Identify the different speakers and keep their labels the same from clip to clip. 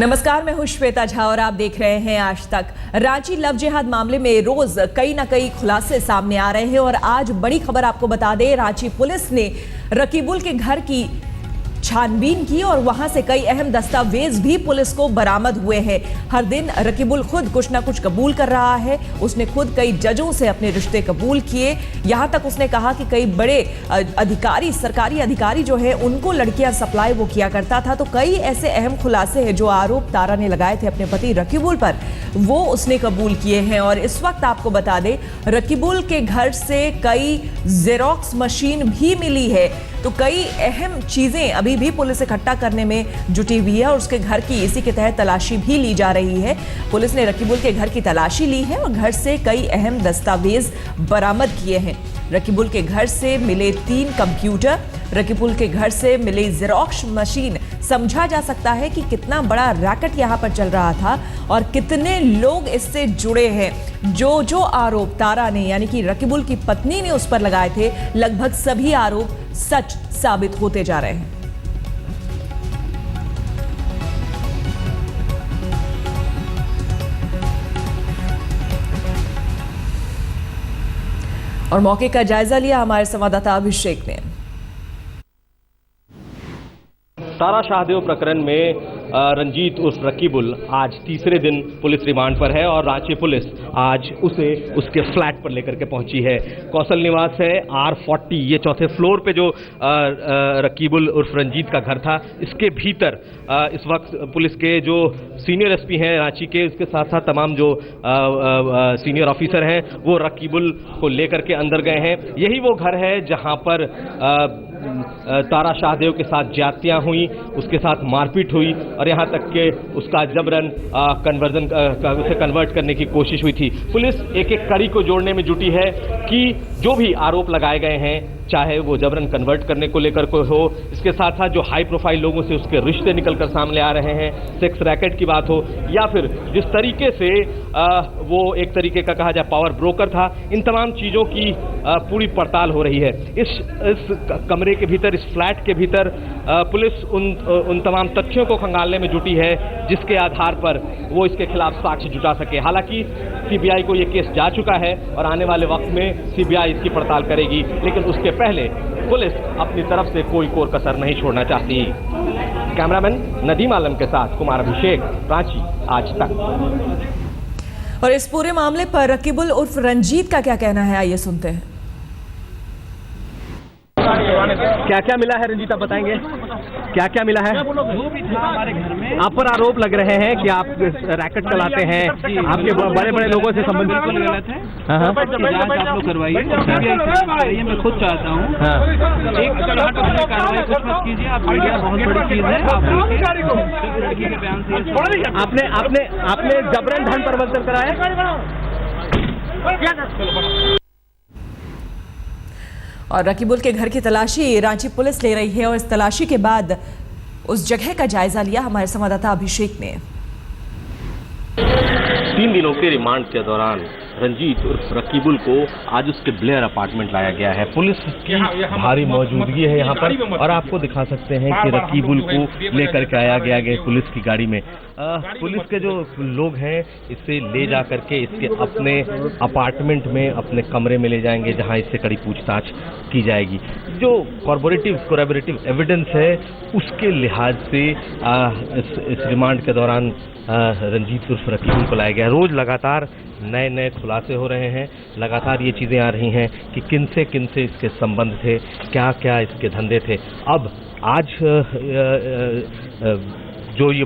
Speaker 1: नमस्कार, मैं हूं श्वेता झा और आप देख रहे हैं आज तक। रांची लव जिहाद मामले में रोज कई ना कई खुलासे सामने आ रहे हैं और आज बड़ी खबर आपको बता दें, रांची पुलिस ने रकीबुल के घर की छानबीन की और वहां से कई अहम दस्तावेज भी पुलिस को बरामद हुए हैं। हर दिन रकीबुल खुद कुछ ना कुछ कबूल कर रहा है। उसने खुद कई जजों से अपने रिश्ते कबूल किए। यहां तक उसने कहा कि कई बड़े अधिकारी, सरकारी अधिकारी जो है, उनको लड़कियां सप्लाई वो किया करता था। तो कई ऐसे अहम खुलासे हैं जो आरोप तारा ने लगाए थे अपने पति रकीबुल पर, वो उसने कबूल किए हैं। और इस वक्त आपको बता दें, रकीबुल के घर से कई जेरोक्स मशीन भी मिली है। तो कई अहम चीजें अभी भी पुलिस इकट्ठा करने में जुटी हुई है और उसके घर की इसी के तहत तलाशी भी ली जा रही है। पुलिस ने रकीबुल के घर की तलाशी ली है और घर से कई अहम दस्तावेज बरामद किए हैं। रकीबुल के घर से मिले 3 कंप्यूटर, रकीबुल के घर से मिली जेरोक्स मशीन। समझा जा सकता है कि कितना बड़ा रैकेट यहां पर चल रहा था और कितने लोग इससे जुड़े हैं। जो आरोप तारा ने यानी कि रकीबुल की पत्नी ने उस पर लगाए थे, लगभग सभी आरोप सच साबित होते जा रहे हैं। और मौके का जायजा लिया हमारे संवाददाता अभिषेक ने।
Speaker 2: तारा शाहदेव प्रकरण में रंजीत उर्फ रकीबुल आज तीसरे दिन पुलिस रिमांड पर है और रांची पुलिस आज उसे उसके फ्लैट पर लेकर के पहुंची है। कौशल निवास है, R40, ये 4थे फ्लोर पे जो रकीबुल उर्फ रंजीत का घर था, इसके भीतर इस वक्त पुलिस के जो सीनियर एसपी हैं रांची के, उसके साथ साथ तमाम जो सीनियर ऑफिसर हैं, वो रकीबुल को लेकर के अंदर गए हैं। यही वो घर है जहां पर तारा शाहदेव के साथ ज्यादतियां हुई, उसके साथ मारपीट हुई और यहां तक कि उसका जबरन उसे कन्वर्ट करने की कोशिश हुई थी। पुलिस एक एक कड़ी को जोड़ने में जुटी है कि जो भी आरोप लगाए गए हैं, चाहे वो जबरन कन्वर्ट करने को लेकर कोई हो, इसके साथ साथ जो हाई प्रोफाइल लोगों से उसके रिश्ते निकलकर सामने आ रहे हैं, सेक्स रैकेट की बात हो, या फिर जिस तरीके से वो एक तरीके का कहा जाए पावर ब्रोकर था, इन तमाम चीज़ों की पूरी पड़ताल हो रही है। इस कमरे के भीतर, इस फ्लैट के भीतर पुलिस उन तमाम तथ्यों को खंगालने में जुटी है जिसके आधार पर वो इसके खिलाफ साक्ष्य जुटा सके। हालांकि सीबीआई को ये केस जा चुका है और आने वाले वक्त में सीबीआई इसकी पड़ताल करेगी, लेकिन उसके पहले पुलिस अपनी तरफ से कोई कोर कसर नहीं छोड़ना चाहती। कैमरामैन नदीम आलम के साथ कुमार अभिषेक, रांची आज तक।
Speaker 1: और इस पूरे मामले पर रकीबुल उर्फ रंजीत का क्या कहना है, आइए सुनते हैं।
Speaker 2: क्या क्या मिला है रंजीत, आप बताएंगे क्या क्या मिला है?
Speaker 3: जो भी था हमारे घर में।
Speaker 2: आप पर आरोप लग रहे हैं कि आप रैकेट चलाते हैं, आपके बड़े बड़े लोगों से संबंधित
Speaker 3: गलत है। जांच आप लोग करवाइए, मैं खुद चाहता हूँ एक कार्रवाई कुछ मत कीजिए। आप मीडिया बहुत बड़ी चीज है। लड़की के बयान से
Speaker 2: आपने जबरन धन प्रवर्तन कराया।
Speaker 1: और रकीबुल के घर की तलाशी रांची पुलिस ले रही है और इस तलाशी के बाद उस जगह का जायजा लिया हमारे संवाददाता अभिषेक ने।
Speaker 2: 3 दिनों के रिमांड के दौरान रंजीत उर्फ रकीबुल को आज उसके ब्लेयर अपार्टमेंट लाया गया है। पुलिस की भारी मौजूदगी है यहाँ पर और आपको दिखा सकते हैं कि रकीबुल को लेकर के आया गया पुलिस की गाड़ी में। पुलिस के जो लोग हैं इसे ले जा करके इसके अपने अपार्टमेंट में, अपने कमरे में ले जाएंगे, जहाँ इससे कड़ी पूछताछ की जाएगी। जो कोरैबोरेटिव एविडेंस है उसके लिहाज से इस रिमांड के दौरान रंजीत उर्फ रकीबुल को लाया गया। रोज लगातार नए खुलासे हो रहे हैं, लगातार ये चीज़ें आ रही हैं कि किन से इसके संबंध थे, क्या क्या इसके धंधे थे। अब आज जो ये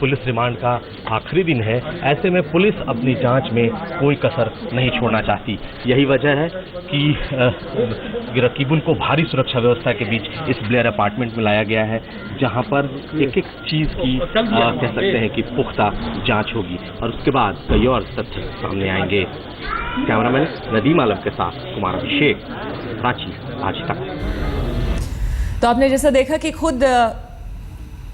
Speaker 2: पुलिस रिमांड का आखिरी दिन है, ऐसे में पुलिस अपनी जांच में कोई कसर नहीं छोड़ना चाहती। यही वजह है कि रकीबुल को भारी सुरक्षा व्यवस्था के बीच इस ब्लेयर अपार्टमेंट में लाया गया है, जहां पर एक एक चीज़ की कह सकते हैं कि पुख्ता जांच होगी और उसके बाद कई और तथ्य सामने आएंगे। कैमरामैन नदीम आलम के साथ कुमार अभिषेक, रांची आज तक।
Speaker 1: तो आपने जैसा देखा कि खुद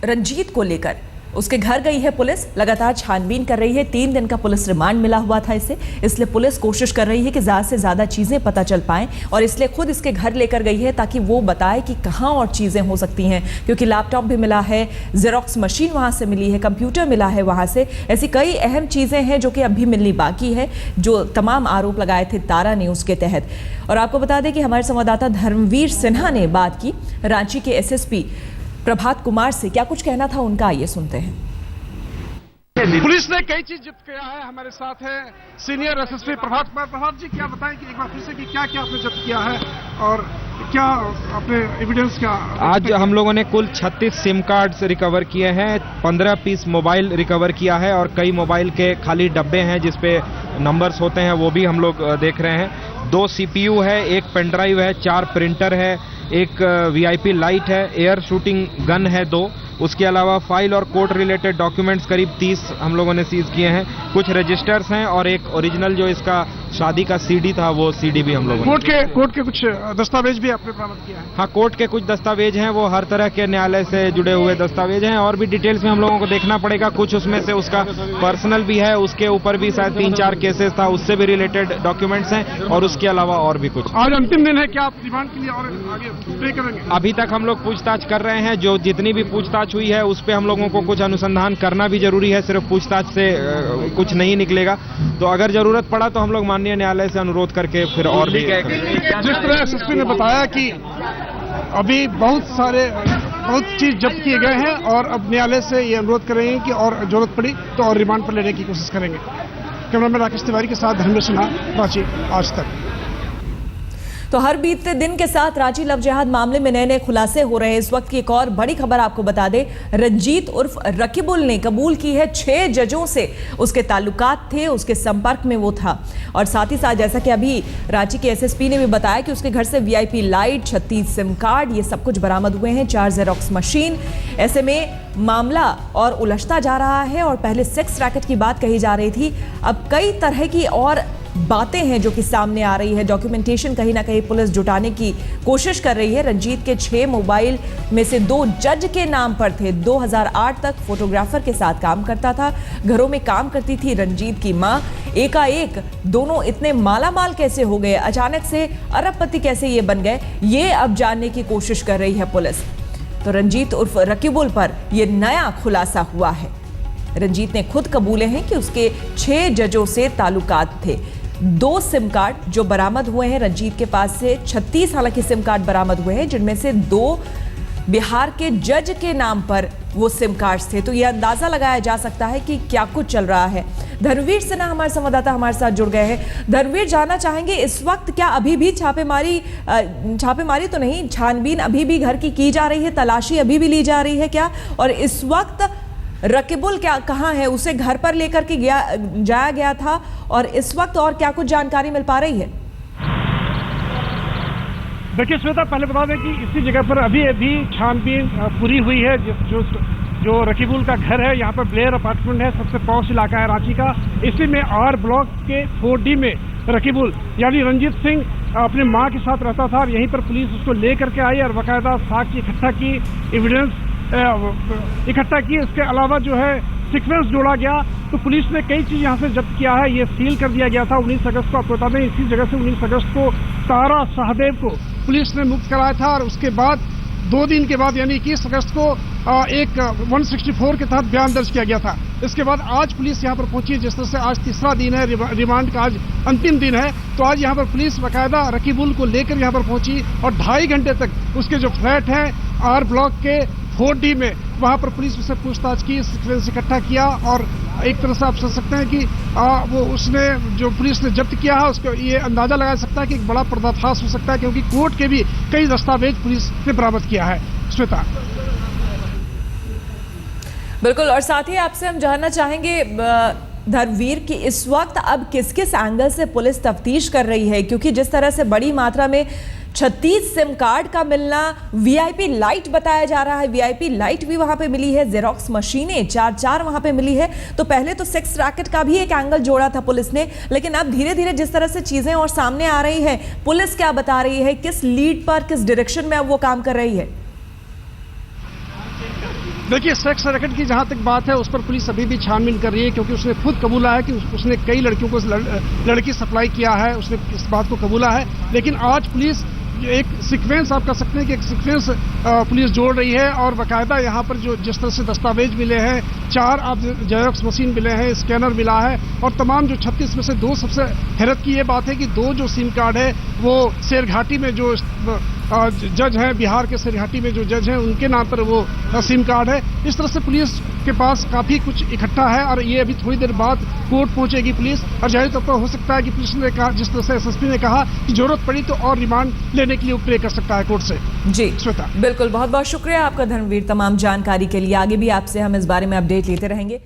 Speaker 1: रंजीत को लेकर उसके घर गई है पुलिस, लगातार छानबीन कर रही है। 3 दिन का पुलिस रिमांड मिला हुआ था इसे, इसलिए पुलिस कोशिश कर रही है कि ज़्यादा से ज़्यादा चीज़ें पता चल पाएं और इसलिए खुद इसके घर लेकर गई है ताकि वो बताए कि कहाँ और चीज़ें हो सकती हैं, क्योंकि लैपटॉप भी मिला है, जेरोक्स मशीन वहाँ से मिली है, कंप्यूटर मिला है वहाँ से। ऐसी कई अहम चीज़ें हैं जो कि अभी मिलनी बाकी है, जो तमाम आरोप लगाए थे तारा न्यूज़ के तहत। और आपको बता दें कि हमारे संवाददाता धर्मवीर सिन्हा ने बात की रांची के एसएसपी प्रभात कुमार से। क्या कुछ कहना था उनका, आइए सुनते हैं।
Speaker 4: पुलिस ने कई चीज जब्त किया है। हमारे साथ है सीनियर एसएसपी प्रभात कुमार। प्रभात जी, क्या बताएं कि एक बार फिर से कि क्या क्या आपने जब्त किया है और क्या आपने एविडेंस क्या?
Speaker 5: आज हम लोगों ने कुल 36 सिम कार्ड्स रिकवर किए हैं, 15 पीस मोबाइल रिकवर किया है और कई मोबाइल के खाली डब्बे हैं जिसपे नंबर्स होते हैं, वो भी हम लोग देख रहे हैं। 2 सीपीयू है, 1 पेन ड्राइव है, 4 प्रिंटर है, एक वीआईपी लाइट है, एयर शूटिंग गन है 2, उसके अलावा फाइल और कोर्ट रिलेटेड डॉक्यूमेंट्स करीब 30 हम लोगों ने सीज किए हैं। कुछ रजिस्टर्स हैं और एक ओरिजिनल जो इसका शादी का सीडी था वो सीडी भी हम लोगों ने।
Speaker 4: कोर्ट के कुछ दस्तावेज भी आपने बरामद किया है?
Speaker 5: हाँ, कोर्ट के कुछ दस्तावेज हैं, वो हर तरह के न्यायालय से जुड़े हुए दस्तावेज हैं और भी डिटेल्स में हम लोगों को देखना पड़ेगा। कुछ उसमें से उसका पर्सनल भी है, उसके ऊपर भी शायद 3-4 केसेस था, उससे भी रिलेटेड डॉक्यूमेंट्स हैं और उसके अलावा और भी कुछ।
Speaker 4: आज अंतिम दिन है, क्या आप रिमांड के लिए और आगे प्ले करेंगे?
Speaker 5: अभी तक हम लोग पूछताछ कर रहे हैं, जो जितनी भी पूछताछ हुई है उस पर हम लोगों को कुछ अनुसंधान करना भी जरूरी है, सिर्फ पूछताछ से कुछ नहीं निकलेगा। तो अगर जरूरत पड़ा तो हम लोग माननीय न्यायालय से अनुरोध करके फिर और भी।
Speaker 4: जिस तरह एसएसपी ने बताया कि अभी बहुत चीज जब्त किए गए हैं और अब न्यायालय से ये अनुरोध करेंगे कि और जरूरत पड़ी तो और रिमांड पर लेने की कोशिश करेंगे। कैमरामैन राकेश तिवारी के साथ धर्मवीर सिन्हा, रांची आज तक।
Speaker 1: तो हर बीतते दिन के साथ रांची लव जिहाद मामले में नए नए खुलासे हो रहे हैं। इस वक्त की एक और बड़ी खबर आपको बता दें, रंजीत उर्फ रकीबुल ने कबूल की है 6 जजों से उसके ताल्लुकात थे, उसके संपर्क में वो था। और साथ ही साथ जैसा कि अभी रांची के एसएसपी ने भी बताया कि उसके घर से वीआईपी लाइट, 36 सिम कार्ड, ये सब कुछ बरामद हुए हैं, 4 जेरोक्स मशीन। ऐसे में मामला और उलझता जा रहा है और पहले सेक्स रैकेट की बात कही जा रही थी, अब कई तरह की और बातें हैं जो कि सामने आ रही है। डॉक्यूमेंटेशन कहीं ना कहीं पुलिस जुटाने की कोशिश कर रही है। रंजीत के 6 मोबाइल में से 2 जज के नाम पर थे। 2008 तक फोटोग्राफर के साथ काम करता था, घरों में काम करती थी रंजीत की मां। एकाएक दोनों इतने मालामाल कैसे हो गए, अचानक से अरबपति कैसे ये बन गए, ये अब जानने की कोशिश कर रही है पुलिस। तो रंजीत उर्फ रकीबुल पर यह नया खुलासा हुआ है। रंजीत ने खुद कबूले हैं कि उसके 6 जजों से ताल्लुकात थे। 2 सिम कार्ड जो बरामद हुए हैं रंजीत के पास से, 36 हालांकि सिम कार्ड बरामद हुए हैं, जिनमें से 2 बिहार के जज के नाम पर वो सिम कार्ड्स थे। तो ये अंदाजा लगाया जा सकता है कि क्या कुछ चल रहा है। धर्मवीर सिन्हा हमारे संवाददाता हमारे साथ जुड़ गए हैं। धर्मवीर, जानना चाहेंगे इस वक्त क्या अभी भी छापेमारी तो नहीं, छानबीन अभी भी घर की जा रही है, तलाशी अभी भी ली जा रही है क्या? और इस वक्त रकीबुल क्या कहाँ है? उसे घर पर लेकर के जाया गया था और इस वक्त और क्या कुछ जानकारी मिल पा रही है?
Speaker 4: देखिए श्वेता, पहले बता दें कि इसी जगह पर अभी छानबीन पूरी हुई है। जो रकीबुल का घर है, यहाँ पर ब्लेयर अपार्टमेंट है, सबसे पॉश इलाका है रांची का। इसी में आर ब्लॉक के 4D में रकीबुल यानी रंजीत सिंह अपनी मां के साथ रहता था और यहीं पर पुलिस उसको लेकर के आई और बाकायदा साक्ष्य इकट्ठा की, एविडेंस इकट्ठा की। इसके अलावा जो है सीक्वेंस जोड़ा गया। तो पुलिस ने कई चीज यहाँ से जब्त किया है। ये सील कर दिया गया था 19 अगस्त को। आपको बता दें इसी जगह से 19 अगस्त को तारा शाहदेव को पुलिस ने मुक्त कराया था और उसके बाद 2 दिन के बाद यानी 21 अगस्त को एक 164 के तहत बयान दर्ज किया गया था। इसके बाद आज पुलिस यहाँ पर पहुंची, जिस तरह से आज तीसरा दिन है, रिमांड का आज अंतिम दिन है। तो आज यहाँ पर पुलिस बाकायदा रकीबुल को लेकर यहाँ पर पहुंची और 2.5 घंटे तक उसके जो फ्लैट है आर ब्लॉक के 4D में, वहां पर पुलिस उससे पूछताछ की, सीक्वेंस इकट्ठा किया और एक तरह से आप समझ सकते हैं कि वो उसने जो पुलिस ने जब्त किया है उसको ये अंदाजा लगा सकता है कि एक बड़ा पर्दाफाश हो सकता है, क्योंकि कोर्ट के भी कई दस्तावेज पुलिस ने बरामद किया है। श्वेता,
Speaker 1: बिल्कुल। और साथ ही आपसे हम जानना चाहेंगे धर्मवीर की इस वक्त अब किस किस एंगल से पुलिस तफ्तीश कर रही है, क्योंकि जिस तरह से बड़ी मात्रा में 36 सिम कार्ड का मिलना, वीआईपी लाइट बताया जा रहा है, वीआईपी लाइट भी वहां पे मिली है, जेरोक्स मशीनें 4 वहां पे मिली है। तो पहले तो सेक्स रैकेट का भी एक एंगल जोड़ा था पुलिस ने, लेकिन अब धीरे धीरे जिस तरह से चीजें और सामने आ रही है, पुलिस क्या बता रही है, किस लीड पर, किस डायरेक्शन में अब वो काम कर रही है?
Speaker 4: देखिए, सेक्स रैकेट की जहां तक बात है उस पर पुलिस अभी भी छानबीन कर रही है, क्योंकि उसने खुद कबूला है कि उसने कई लड़कियों को लड़की सप्लाई किया है, उसने इस बात को कबूला है। लेकिन आज पुलिस एक सीक्वेंस, आप कह सकते हैं कि एक सीक्वेंस पुलिस जोड़ रही है और बाकायदा यहाँ पर जो जिस तरह से दस्तावेज मिले हैं, 4 जेरॉक्स मशीन मिले हैं, स्कैनर मिला है और तमाम जो 36 में से 2, सबसे हैरत की ये बात है कि 2 जो सिम कार्ड है वो शेरघाटी में जो जज हैं, बिहार के शेरघाटी में जो जज हैं उनके नाम पर वो सिम कार्ड है। इस तरह से पुलिस के पास काफी कुछ इकट्ठा है और ये अभी थोड़ी देर बाद कोर्ट पहुंचेगी पुलिस, और जाहिर तौर पर हो सकता है कि पुलिस ने कहा, जिस तरह से एसएसपी ने कहा कि जरूरत पड़ी तो और रिमांड लेने के लिए प्रे कर सकता है कोर्ट से।
Speaker 1: जी
Speaker 4: श्वेता,
Speaker 1: बिल्कुल, बहुत बहुत शुक्रिया आपका धर्मवीर तमाम जानकारी के लिए। आगे भी आपसे हम इस बारे में अपडेट लेते रहेंगे।